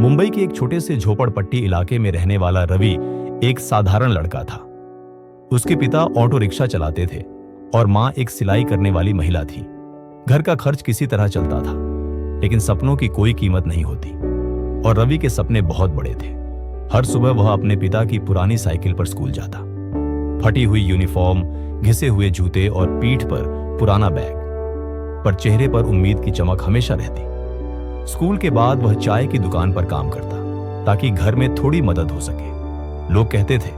मुंबई के एक छोटे से झोपड़पट्टी इलाके में रहने वाला रवि एक साधारण लड़का था। उसके पिता ऑटो रिक्शा चलाते थे और मां एक सिलाई करने वाली महिला थी। घर का खर्च किसी तरह चलता था, लेकिन सपनों की कोई कीमत नहीं होती और रवि के सपने बहुत बड़े थे। हर सुबह वह अपने पिता की पुरानी साइकिल पर स्कूल जाता। फटी हुई यूनिफॉर्म, घिसे हुए जूते और पीठ पर पुराना बैग, पर चेहरे पर उम्मीद की चमक हमेशा रहती। स्कूल के बाद वह चाय की दुकान पर काम करता ताकि घर में थोड़ी मदद हो सके। लोग कहते थे,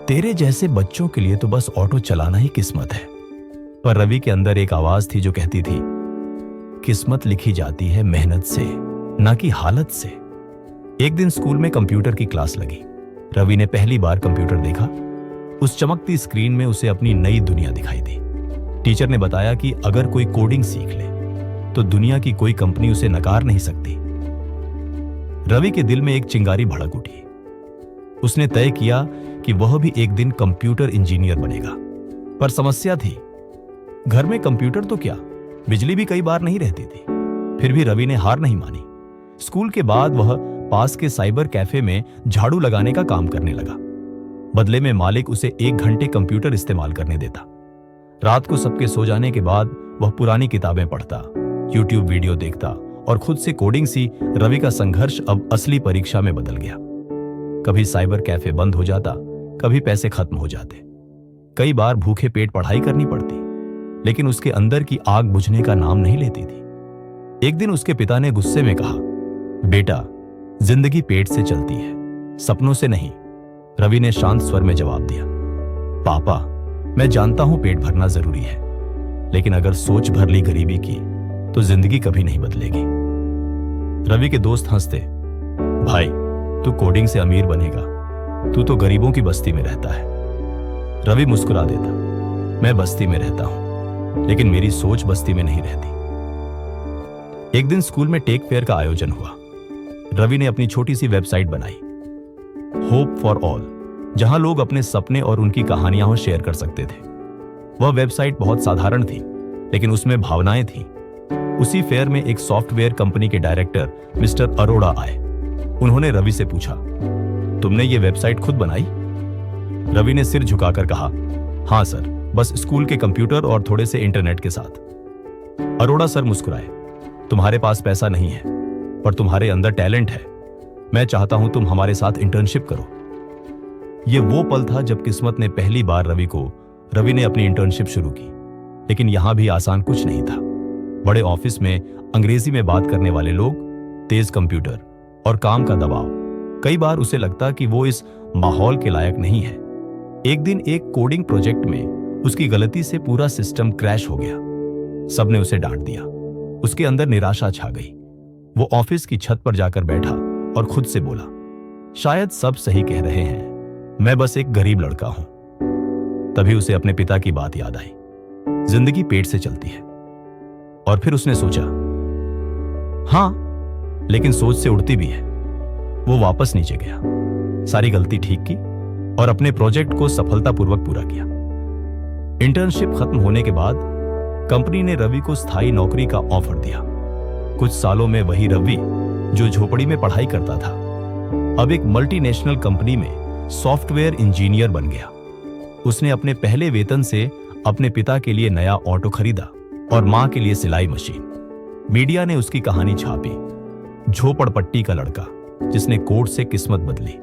तेरे जैसे बच्चों के लिए तो बस ऑटो चलाना ही किस्मत है। पर रवि के अंदर एक आवाज थी जो कहती थी, किस्मत लिखी जाती है मेहनत से, ना कि हालत से। एक दिन स्कूल में कंप्यूटर की क्लास लगी। रवि ने पहली बार कंप्यूटर देखा। उस चमकती स्क्रीन में उसे अपनी नई दुनिया दिखाई दी। टीचर ने बताया कि अगर कोई कोडिंग सीख ले तो दुनिया की कोई कंपनी उसे नकार नहीं सकती। रवि के दिल में एक चिंगारी भड़क उठी। उसने तय किया कि वह भी एक दिन कंप्यूटर इंजीनियर बनेगा। पर समस्या थी, घर में कंप्यूटर तो क्या, बिजली भी कई बार नहीं रहती थी। फिर भी रवि ने हार नहीं मानी। स्कूल के बाद वह पास के साइबर कैफे में झाड़ू लगाने का काम करने लगा। बदले में मालिक उसे 1 घंटे कंप्यूटर इस्तेमाल करने देता। रात को सबके सो जाने के बाद वह पुरानी किताबें पढ़ता, यूट्यूब वीडियो देखता और खुद से कोडिंग सी। रवि का संघर्ष अब असली परीक्षा में बदल गया। कभी साइबर कैफे बंद हो जाता, कभी पैसे खत्म हो जाते। कई बार भूखे पेट पढ़ाई करनी पड़ती, लेकिन उसके अंदर की आग बुझने का नाम नहीं लेती थी। एक दिन उसके पिता ने गुस्से में कहा, बेटा, जिंदगी पेट से चलती है, सपनों से नहीं। रवि ने शांत स्वर में जवाब दिया, पापा, मैं जानता हूं पेट भरना जरूरी है, लेकिन अगर सोच भर ली गरीबी की तो जिंदगी कभी नहीं बदलेगी। रवि के दोस्त हंसते, भाई, तू कोडिंग से अमीर बनेगा, तू तो गरीबों की बस्ती में रहता है। रवि मुस्कुरा देता, मैं बस्ती में रहता हूं, लेकिन मेरी सोच बस्ती में नहीं रहती। एक दिन स्कूल में टेक फेयर का आयोजन हुआ। रवि ने अपनी छोटी सी वेबसाइट बनाई, होप फॉर ऑल, जहां लोग अपने सपने और उनकी कहानियां शेयर कर सकते थे। वह वेबसाइट बहुत साधारण थी, लेकिन उसमें भावनाएं थीं। उसी फेयर में एक सॉफ्टवेयर कंपनी के डायरेक्टर मिस्टर अरोड़ा आए। उन्होंने रवि से पूछा, तुमने ये वेबसाइट खुद बनाई? रवि ने सिर झुकाकर कहा, हां सर, बस स्कूल के कंप्यूटर और थोड़े से इंटरनेट के साथ। अरोड़ा सर मुस्कुराए, तुम्हारे पास पैसा नहीं है, पर तुम्हारे अंदर टैलेंट है। मैं चाहता हूं तुम हमारे साथ इंटर्नशिप करो। यह वो पल था जब किस्मत ने पहली बार रवि ने अपनी इंटर्नशिप शुरू की। लेकिन यहां भी आसान कुछ नहीं था। बड़े ऑफिस में अंग्रेजी में बात करने वाले लोग, तेज कंप्यूटर और काम का दबाव। कई बार उसे लगता कि वो इस माहौल के लायक नहीं है। एक दिन एक कोडिंग प्रोजेक्ट में उसकी गलती से पूरा सिस्टम क्रैश हो गया। सबने उसे डांट दिया। उसके अंदर निराशा छा गई। वो ऑफिस की छत पर जाकर बैठा और खुद से बोला, शायद सब सही कह रहे हैं, मैं बस एक गरीब लड़का हूं। तभी उसे अपने पिता की बात याद आई, जिंदगी पेट से चलती है। और फिर उसने सोचा, हां, लेकिन सोच से उड़ती भी है। वो वापस नीचे गया, सारी गलती ठीक की और अपने प्रोजेक्ट को सफलतापूर्वक पूरा किया। इंटर्नशिप खत्म होने के बाद कंपनी ने रवि को स्थायी नौकरी का ऑफर दिया। कुछ सालों में वही रवि जो झोपड़ी में पढ़ाई करता था, अब एक मल्टीनेशनल कंपनी में सॉफ्टवेयर इंजीनियर बन गया। उसने अपने पहले वेतन से अपने पिता के लिए नया ऑटो खरीदा और मां के लिए सिलाई मशीन। मीडिया ने उसकी कहानी छापी, झोपड़पट्टी का लड़का जिसने कोड से किस्मत बदली।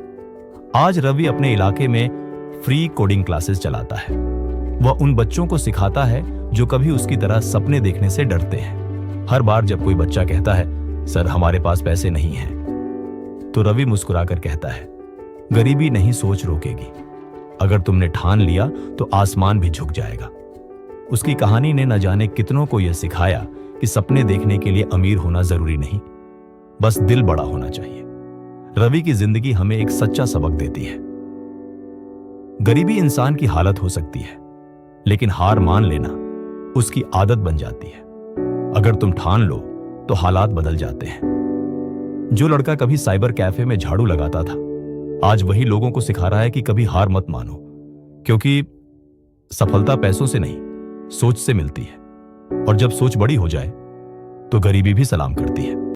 आज रवि अपने इलाके में फ्री कोडिंग क्लासेस चलाता है। वह उन बच्चों को सिखाता है जो कभी उसकी तरह सपने देखने से डरते हैं। हर बार जब कोई बच्चा कहता है, सर हमारे पास पैसे नहीं हैं, तो रवि मुस्कुराकर कहता है, गरीबी नहीं सोच रोकेगी, अगर तुमने ठान लिया तो आसमान भी झुक जाएगा। उसकी कहानी ने न जाने कितनों को यह सिखाया कि सपने देखने के लिए अमीर होना जरूरी नहीं, बस दिल बड़ा होना चाहिए। रवि की जिंदगी हमें एक सच्चा सबक देती है। गरीबी इंसान की हालत हो सकती है, लेकिन हार मान लेना उसकी आदत बन जाती है। अगर तुम ठान लो तो हालात बदल जाते हैं। जो लड़का कभी साइबर कैफे में झाड़ू लगाता था, आज वही लोगों को सिखा रहा है कि कभी हार मत मानो, क्योंकि सफलता पैसों से नहीं, सोच से मिलती है। और जब सोच बड़ी हो जाए तो गरीबी भी सलाम करती है।